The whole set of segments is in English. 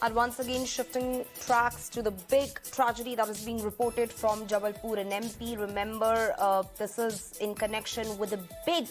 And once again, shifting tracks to the big tragedy that is being reported from Jabalpur in MP. Remember, this is in connection with a big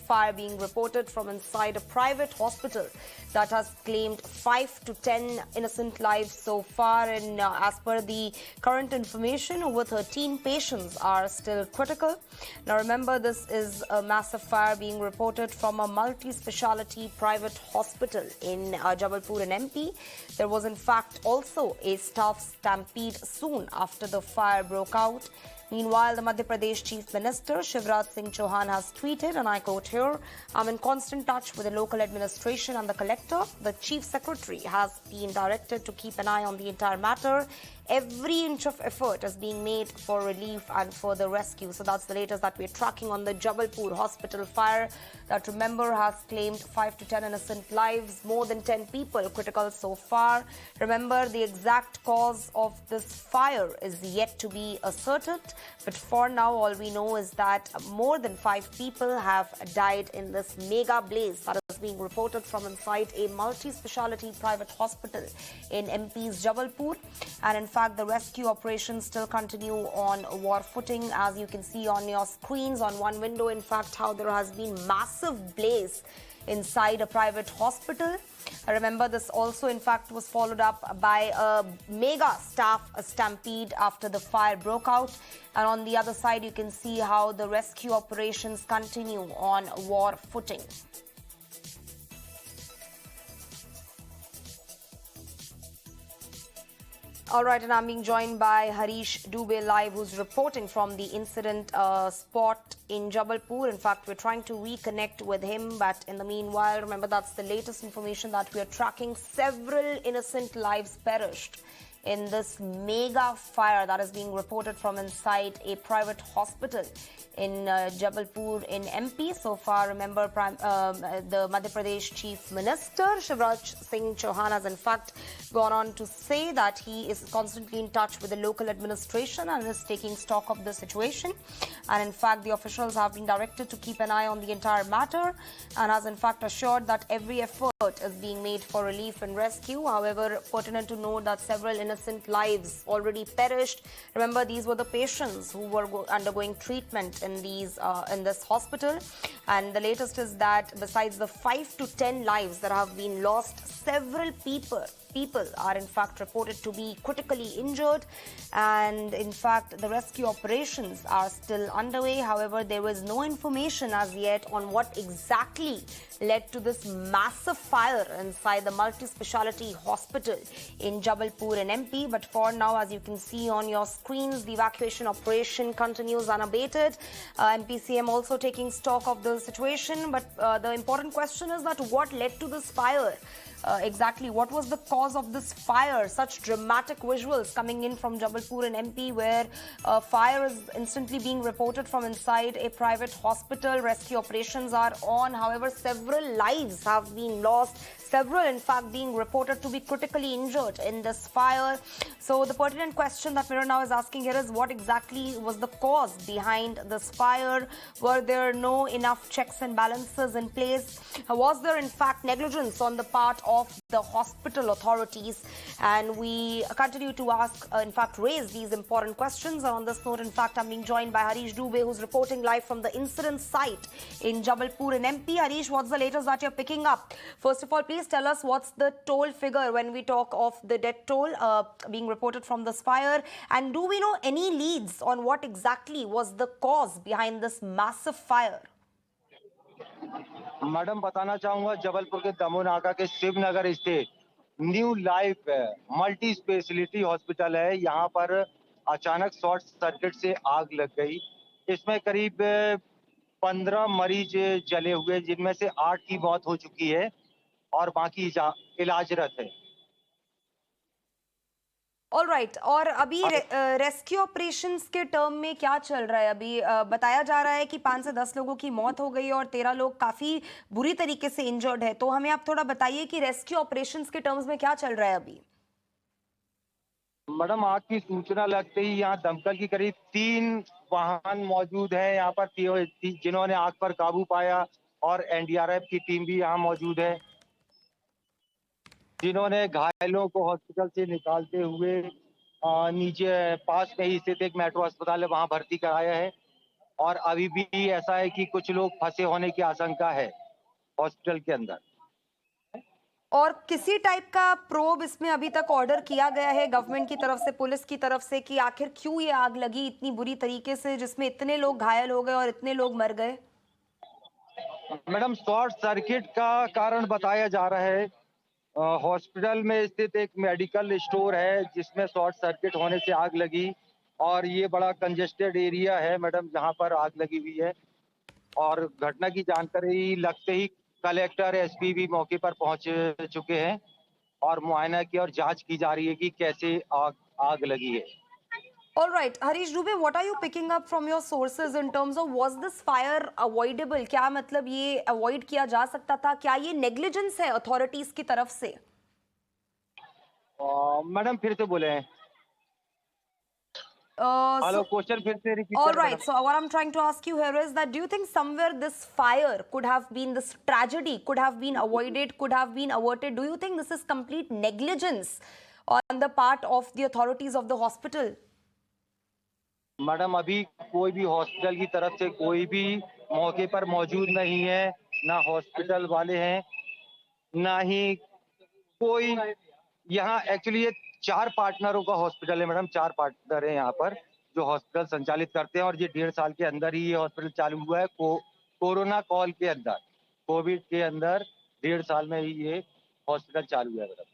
fire being reported from inside a private hospital that has claimed 5 to 10 innocent lives so far. And as per the current information, over 13 patients are still critical. Now, remember, this is a massive fire being reported from a multi-specialty private hospital in Jabalpur in MP. There was, in fact, also a staff stampede soon after the fire broke out. Meanwhile, the Madhya Pradesh Chief Minister Shivraj Singh Chouhan has tweeted, and I quote here, "I'm in constant touch with the local administration and the collector. The Chief Secretary has been directed to keep an eye on the entire matter. Every inch of effort is being made for relief and further rescue." So that's the latest that we're tracking on the Jabalpur hospital fire that, remember, has claimed 5 to 10 innocent lives, more than 10 people critical so far. Remember, the exact cause of this fire is yet to be ascertained. But for now, all we know is that more than 5 people have died in this mega blaze that is being reported from inside a multi-speciality private hospital in MP's Jabalpur. And in fact, the rescue operations still continue on war footing, as you can see on your screens on one window. In fact, how there has been massive blaze inside a private hospital. Remember, this also, in fact, was followed up by a mega staff stampede after the fire broke out. And on the other side, you can see how the rescue operations continue on war footing. All right, and I'm being joined by Harish Dubey live, who's reporting from the incident spot in Jabalpur. In fact, we're trying to reconnect with him, but in the meanwhile, remember, that's the latest information that we are tracking. Several innocent lives perished in this mega fire that is being reported from inside a private hospital in Jabalpur in MP. So far, remember, the Madhya Pradesh Chief Minister Shivraj Singh Chouhan has in fact gone on to say that he is constantly in touch with the local administration and is taking stock of the situation. And in fact, the officials have been directed to keep an eye on the entire matter and has in fact assured that every effort is being made for relief and rescue. However, pertinent to note that several innocent lives already perished. Remember, these were the patients who were undergoing treatment in this hospital. And the latest is that besides the 5 to 10 lives that have been lost, several people are in fact reported to be critically injured, and in fact the rescue operations are still underway. However, there is no information as yet on what exactly led to this massive fire inside the multi-speciality hospital in Jabalpur in MP. But for now, as you can see on your screens, the evacuation operation continues unabated. MPCM also taking stock of the situation. But the important question is that what led to this fire? Exactly what was the cause of this fire? Such dramatic visuals coming in from Jabalpur in MP, where fire is instantly being reported from inside a private hospital. Rescue operations are on. However, several lives have been lost. Several, in fact, being reported to be critically injured in this fire. So the pertinent question that Mirror now is asking here is what exactly was the cause behind this fire? Were there no enough checks and balances in place? Was there, in fact, negligence on the part of the hospital authorities? And we continue to ask, in fact, raise these important questions. And on this note, in fact, I'm being joined by Harish Dubey, who's reporting live from the incident site in Jabalpur in MP. Harish, what's the latest that you're picking up? First of all, please tell us what's the toll figure when we talk of the death toll being reported from this fire, and do we know any leads on what exactly was the cause behind this massive fire? Madam बताना चाहूंगा जबलपुर के दमोनाका के शिवनगर स्थित new life multi speciality hospital है। यहाँ पर अचानक short circuit से आग लग गई। इसमें करीब 15 मरीज जले हुए, जिनमें से 8 की मौत हो चुकी है और बाकी इलाजरत है। ऑल राइट, और अभी रेस्क्यू ऑपरेशंस के टर्म में क्या चल रहा है? अभी बताया जा रहा है कि 5 से 10 लोगों की मौत हो गई और 13 लोग काफी बुरी तरीके से इंजर्ड है। तो हमें आप थोड़ा बताइए कि रेस्क्यू ऑपरेशंस के टर्म्स में क्या चल रहा है अभी? मैडम, आग की सूचना लगते ही यहाँ दमकल की करीब 3 वाहन मौजूद हैं यहाँ पर, जिन्होंने आग पर काबू पाया, और एनडीआरएफ की टीम भी यहाँ मौजूद है। जिन्होंने घायलों को हॉस्पिटल से निकालते हुए नीचे पास में ही स्थित एक मेट्रो अस्पताल है वहां भर्ती कराया है। और अभी भी ऐसा है कि कुछ लोग फंसे होने की आशंका है हॉस्पिटल के अंदर। और किसी टाइप का प्रोब इसमें अभी तक ऑर्डर किया गया है गवर्नमेंट की तरफ से, पुलिस की तरफ से, कि आखिर क्यों ये आग लगी इतनी बुरी तरीके से जिसमें इतने लोग घायल हो गए और इतने लोग मर गए? मैडम शॉर्ट सर्किट का कारण बताया जा रहा है। हॉस्पिटल में स्थित एक मेडिकल स्टोर है जिसमें शॉर्ट सर्किट होने से आग लगी। और ये बड़ा कंजेस्टेड एरिया है मैडम जहां पर आग लगी हुई है। और घटना की जानकारी लगते ही कलेक्टर एसपी भी मौके पर पहुंच चुके हैं और मुआयना की और जांच की जा रही है कि कैसे आग आग लगी है। All right, Harish Dubey, what are you picking up from your sources in terms of was this fire avoidable? क्या मतलब ये अवॉइड किया जा सकता था? क्या ये नेग्लिजेंस है अथॉरिटीज की तरफ से? मैडम फिर से बोले हैं। हेलो, So, क्वेश्चन फिर से रिपीट all करें right. Madam. So, what I'm trying to ask you here is that do you think somewhere this fire could have been, this tragedy could have been avoided, could have been averted? Do you think this is complete negligence on the part of the authorities of the hospital? Madam अभी कोई भी hospital की तरफ से कोई भी मौके पर मौजूद नहीं है। ना हॉस्पिटल वाले हैं, ना ही कोई। यहाँ एक्चुअली ये 4 पार्टनरों का हॉस्पिटल है मैडम। 4 पार्टनर है यहाँ पर जो हॉस्पिटल संचालित करते हैं। और ये 1.5 साल के अंदर ही ये हॉस्पिटल चालू हुआ है। कोरोना कॉल के अंदर, कोविड के अंदर 1.5 साल में ही ये हॉस्पिटल चालू है madam.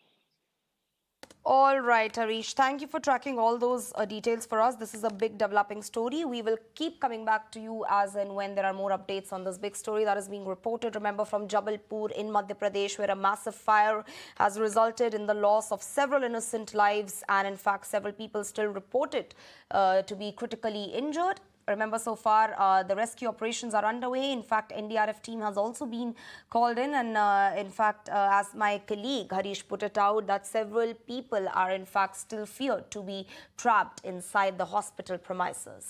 All right, Harish. Thank you for tracking all those details for us. This is a big developing story. We will keep coming back to you as and when there are more updates on this big story that is being reported. Remember, from Jabalpur in Madhya Pradesh, where a massive fire has resulted in the loss of several innocent lives, and in fact, several people still reported to be critically injured. Remember, so far the rescue operations are underway. In fact, NDRF team has also been called in, and in fact, as my colleague Harish put it out, that several people are in fact still feared to be trapped inside the hospital premises.